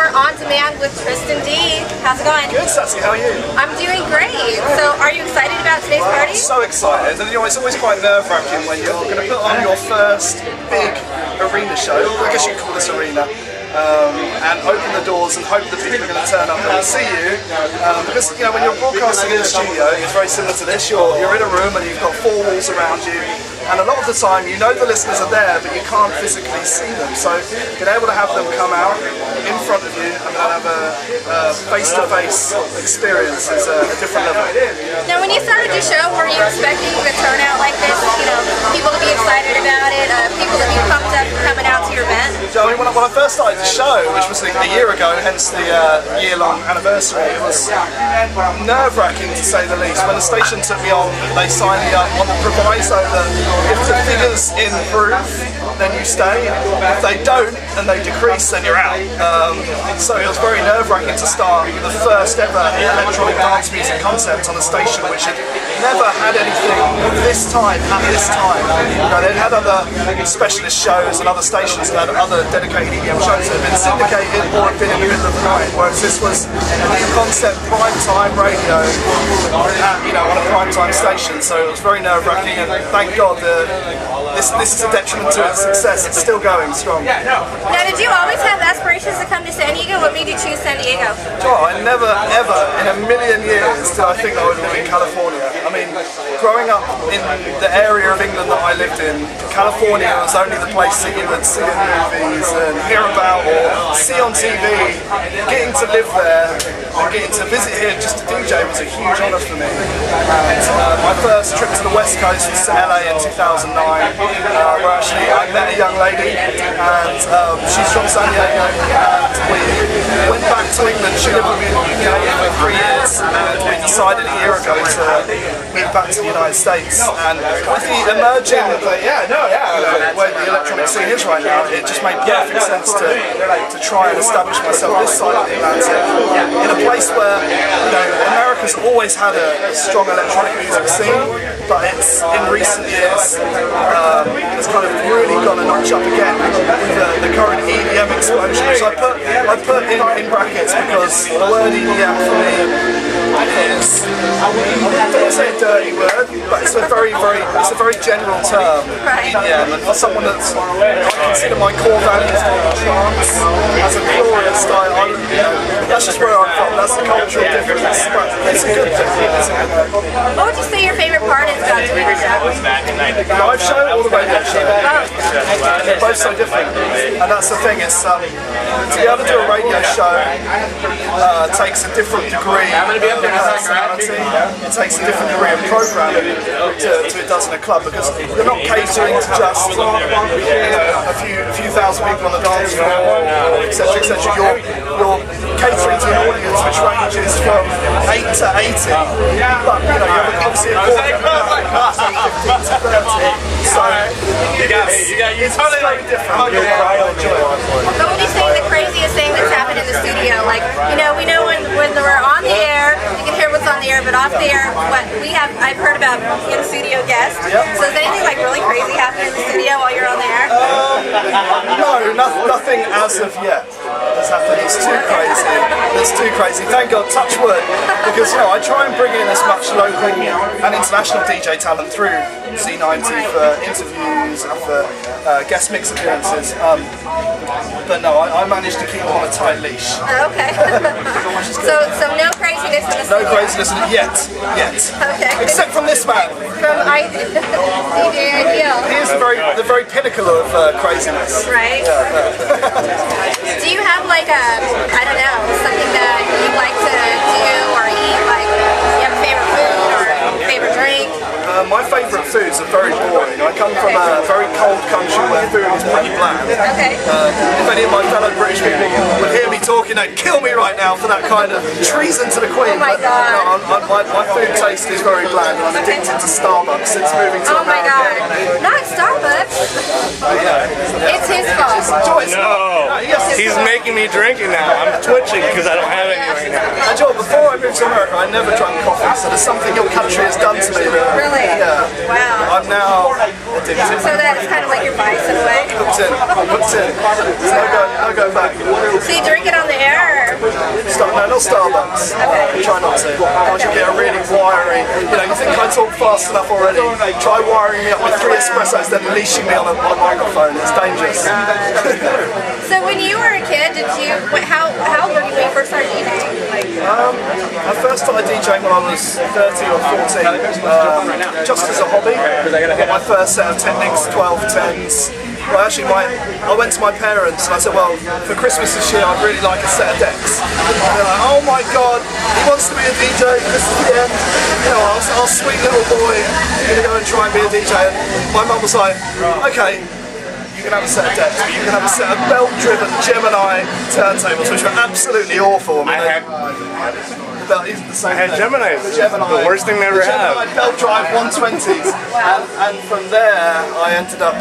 for On Demand with Tristan D. How's it going? Good, Sassy, how are you? I'm doing great. So, are you excited about today's party? So excited. And, it's always quite nerve-wracking when you're going to put on your first big arena show. I guess you could call this arena. And open the doors and hope that people are going to turn up and see you. Because when you're broadcasting in a studio, it's very similar to this. You're in a room and you've got four walls around you. And a lot of the time, the listeners are there, but you can't physically see them. So being able to have them come out in front of you and then have a face-to-face experience is a different level. Now, when you started your show, were you expecting a turnout like this? People to be excited about it, people to be pumped up coming out to your event? When I first started the show, which was a year ago, hence the year-long anniversary, it was nerve-wracking to say the least. When the station took me on, they signed me up on the proviso that if the figures improve, then you stay. If they don't and they decrease, then you're out. So it was very nerve-wracking to start the first ever electronic dance music concept on a station which had never had anything of this time at this time. They'd had other specialist shows and other stations that had other dedicated EDM shows that had been syndicated or had been in the middle of the night, whereas this was a new concept, prime time radio on a prime time station. So it was very nerve-wracking, and thank God this is a detriment to its success. It's still going strong. Now, did you always have aspirations to come to San Diego? What made you choose San Diego? Oh, I never, ever in a million years did I think I would live in California. I mean, growing up in the area of England that I lived in, California was only the place that you would see in movies and hear about or see on TV. Getting to live there and getting to visit here just to DJ was a huge honour for me. And my first trip to the West Coast was to LA in 2009, where actually I met a young lady, and she's from San Diego, and we went back to England. She lived with me in the UK for 3 years, and we decided a year ago to move back to the United States. And with the emerging where the electronic scene is right now, it just made perfect sense to try and establish myself this side of the Atlantic, in a place where America's always had a strong electronic music scene, but it's in recent years it's kind of really gone a notch up again with the current EDM explosion, which I put in brackets because the word EDM for me is, I don't say a dirty word, but it's a very general term. EDM, and for someone that's, I consider my core values trance as a glorious style. That's just where I'm from. That's the cultural difference. But it's a good thing. What would you say your favorite part is about doing the show? The live show or the radio show? They're both so different, and that's the thing. It's to be able to do a radio show takes a different degree of personality. It takes a different degree of programming to it does in a club, because you're not catering to just a few thousand people on the dance floor, etc., etc. You're catering to an audience which ranges from 8 to 80, but you have obviously a core 15 to 30. So it's very different. I enjoy it. What would you say the craziest thing that's happened in the studio? Like, we know when we're on the air, you can hear what's on the air, but off the air, I've heard about in-studio guests. Yep. So is anything like really crazy happening in the studio while you're on the air? No, nothing as of yet has happened. It's too crazy. It's too crazy. Thank God, touch wood, because I try and bring in as much local and international DJ talent through Z90 for interviews and for guest mix appearances. But no, I managed to keep on a tight leash. Okay. So no craziness in the studio? No craziness yet. Okay. Except from this man. From DJ Ideal. He is the very pinnacle of craziness. Right. Yeah. Do you have something that you like to do or eat? Like, you have a favorite food or a favorite drink? My favourite foods are very boring. I come from a very cold country where food is pretty bland. Okay. If any of my fellow British people would hear me talking, they'd kill me right now for that kind of treason to the Queen. Oh my God. No, my food taste is very bland. I'm addicted to Starbucks since moving to America. Oh my God. Not Starbucks. It's his fault. No. He's making me drink it now. I'm twitching because I don't have any right now. And Joel, before I moved to America, I never drank coffee, so there's something your country has done to me that... Really? Yeah. Wow. I'm now addicted. So that's kind of like your vice in a way? Hooked in. No going back. So you drink it on the air? Not Starbucks. Okay. Try not to. Otherwise you'll get a really wiry, you think I talk fast enough already. Try wiring me up with 3 espressos, then leashing me on a microphone. It's dangerous. So when you were a kid, how old were you when you first started DJing? I first started DJing when I was 13 or 14, just as a hobby. I got my first set of Technics 1210s. Well, actually, I went to my parents and I said, well, for Christmas this year, I'd really like a set of decks. And they're like, oh my God, he wants to be a DJ, this is the end. Our sweet little boy, you're going to go and try and be a DJ. And my mum was like, okay, you can have a set of decks, but you can have a set of belt-driven Gemini turntables, which were absolutely awful. I had Geminis. The worst thing they ever had. Gemini belt drive 120s. And from there, I ended up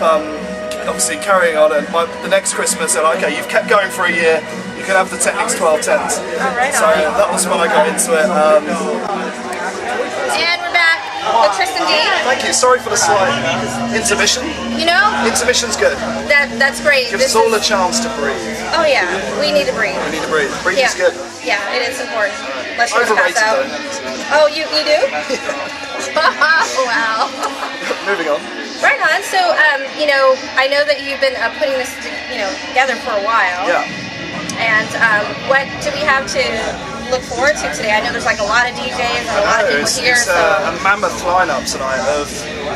obviously carrying on, and the next Christmas said, okay, you've kept going for a year, you can have the Technics 1210s. So that was when I got into it. And we're back with Tristan D. Thank you, sorry for the slight intermission. Intermission's good. That's great. Gives us all a chance to breathe. Oh yeah, we need to breathe. We need to breathe. Breathing's good. Yeah, it is important. Let's just Overrated pass out. though. Oh, you do? Wow. Moving on. Right on. So, I know that you've been putting this, together for a while. Yeah. And what do we have to look forward to today? I know there's like a lot of DJs and a lot of people here. It's a mammoth lineup tonight of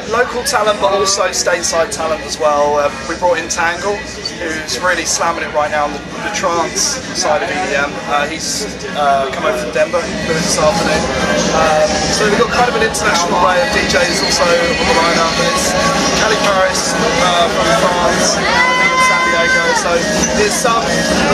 local talent, but also stateside talent as well. We brought in Tangle, who's really slamming it right now on the trance side of EDM. He's come over from Denver this afternoon. So we've got kind of an international array of DJs also on the lineup. There's Cali Paris from France, San Diego. So it's a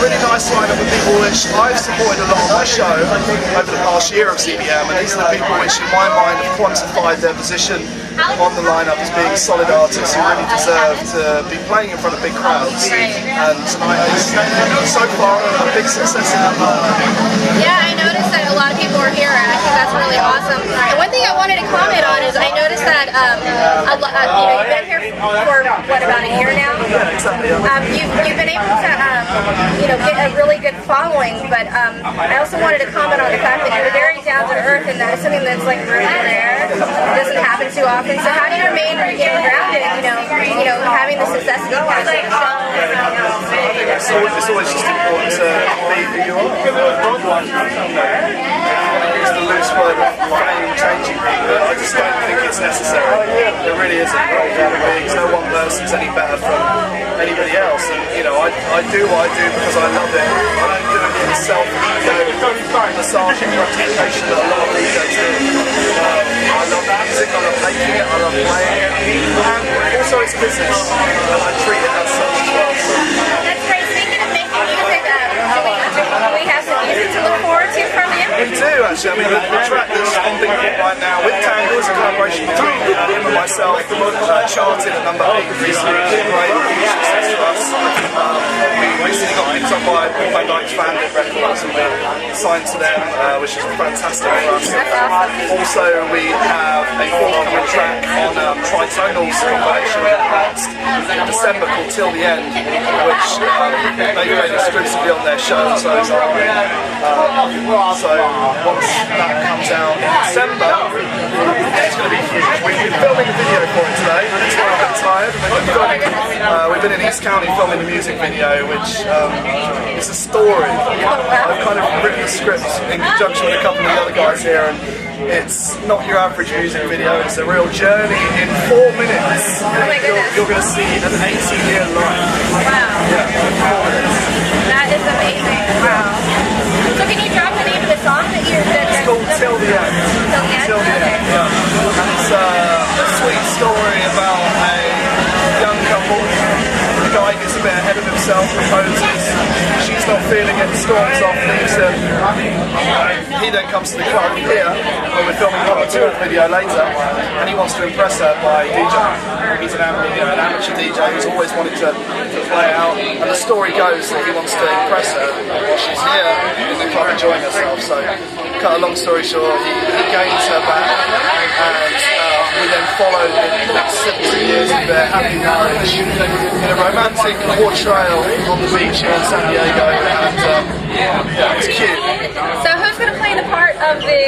really nice lineup of people which I've supported a lot on my show over the past year of ZDM, and these are the people which in my mind have quantified their position on the lineup as being solid artists who really deserve to be playing in front of big crowds. And tonight is so far a big success in that part. Yeah, I noticed that a lot of people are here, and I think that's really awesome. And one thing I wanted to comment on is I noticed that you've been here for what, about a year now? Yeah, exactly. You've been able to get a really good following, but I also wanted to comment on the fact that you're very down to earth, and that's something that's like really rare. It doesn't happen too often. So how do you remain grounded? Having the success that you've had. It's always just important to be who you are. Use the loose word of fame changing people. I just don't think it's necessary. There really isn't. No one person's any better from anybody else. And I do what I do because I love it. I don't do it for self-ego, massaging gratification that a lot of DJs do. I love music, I love making it, I love playing it, and also it's business, and I treat it as such as well. That's great. Speaking of making music, do we have some music to look forward to from you? We do actually. I mean, the track that's on Beatport right now with Tangle is a collaboration between him and myself. Charted at number 8 recently, which is a great success for us. We recently got picked up by Van Dyke's Bandit Records and we're signed to them, which is fantastic for us. Also, we have a forthcoming track on Tritonal's compilation released in December called Till the End, which they played exclusively on their show. So once that comes out in December, it's going to be huge. We've been filming the video for it today. That's why I'm a bit tired. We've been in East County filming the music video, which is a story. I've kind of written the script in conjunction with a couple of the other guys here, and it's not your average music video. It's a real journey in 4 minutes. You're going to see an 80-year life. Wow. Yeah, 4 minutes. That is amazing. Wow. So can you drop the name of the song that It's called Till the End. Till the End? Till the End, yeah. And it's a sweet story about a young couple. The guy gets a bit ahead of himself, proposes. She's not feeling it, storms off, leaves him. He then comes to the club here, where we're filming part 2 of the video later, and he wants to impress her by DJing. He's an amateur DJ who's always wanted to play out, and the story goes that he wants to impress her while she's here in the club enjoying herself. So, cut a long story short, he gains her back, and we then follow the next 70 years of their happy marriage in a romantic portrayal on the beach here in San Diego, and Yeah, it's cute. So who's going to play the part of the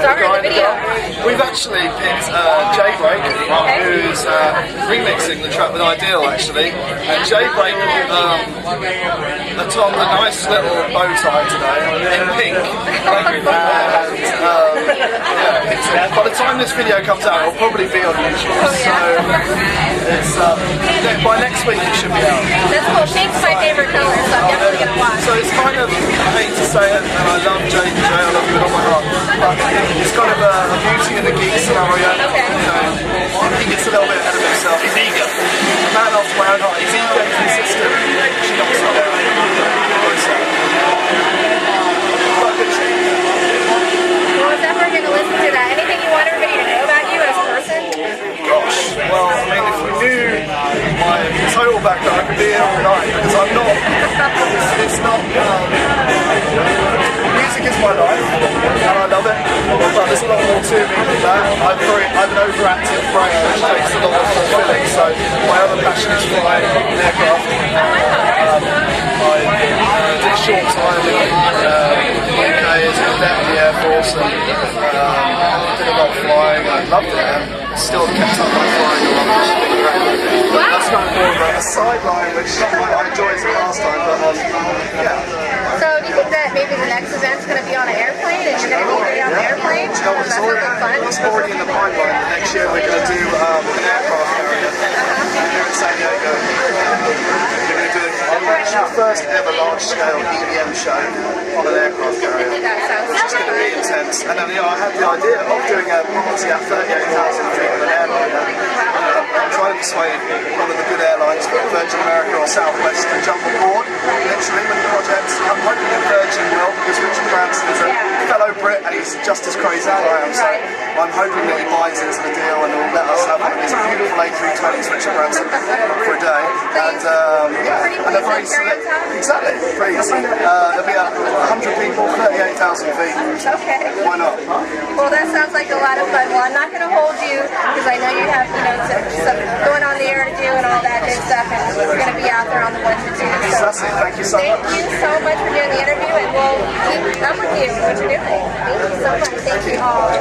star in the video? We've actually picked Jay Blake, who's remixing the track with Ideal actually. And Jay Blake that's on the nice little bow tie today in pink. And, by the time this video comes out, it'll probably be on YouTube. So it's by next week it should be out. That's cool. Pink's my favorite color, so I'm definitely going to watch. So it's kind of, I hate to say it, and I love Jay, I love you with all my heart, but it's kind of a beauty and a geek scenario. Okay. You know, he gets a little bit ahead of himself. He's eager. A man after my own heart. He's eager, he's consistent. She knocks it down. Well, if ever going to listen to that, anything you want everybody to know about you as a person? Gosh, well, I mean, if we knew my total background, I could be here all night, because I'm not, it's not, music is my life, and I love it, but there's a lot more to me than that. I'm an overactive brain, which takes a lot of fulfilling, so my other passion is flying aircraft. I did short time in the UK as a cadet in the Air Force, and did a lot of flying, I loved it, and still kept up my flying along the shipping around. That's kind of more of a sideline, which I enjoy as a pastime, but yeah. So do you think that maybe the next event's going to be on an airplane and you're going to be on an airplane? That's fun. It's already in the pipeline. Next year we're going to do an aircraft carrier here in San Diego. We're going to do the first ever large-scale EDM show on an aircraft carrier, which is going to be intense. And then I had the idea of doing a party at 38,000 feet with an airliner. I'm trying to persuade one of the good airlines, Virgin America or Southwest, to jump on board literally with the project. I'm hoping that Virgin will, because Richard Branson is a fellow Brit and he's just as crazy as I am. So I'm hoping that he buys into the deal and will let us have one of these beautiful A320s, Richard Branson, for a day. And a very select, exactly, pretty easy. There'll be 100 people, 38,000 feet. Okay. Why not? Well, that sounds like a lot of fun. Well, I'm not going to hold you because I know you have, some going on the air to do and all that good stuff, and we're going to be out there on the ones and twos. So Thank you so much. Thank you so much for doing the interview, and we'll keep up with you what you're doing. Thank you so much. Thank you all.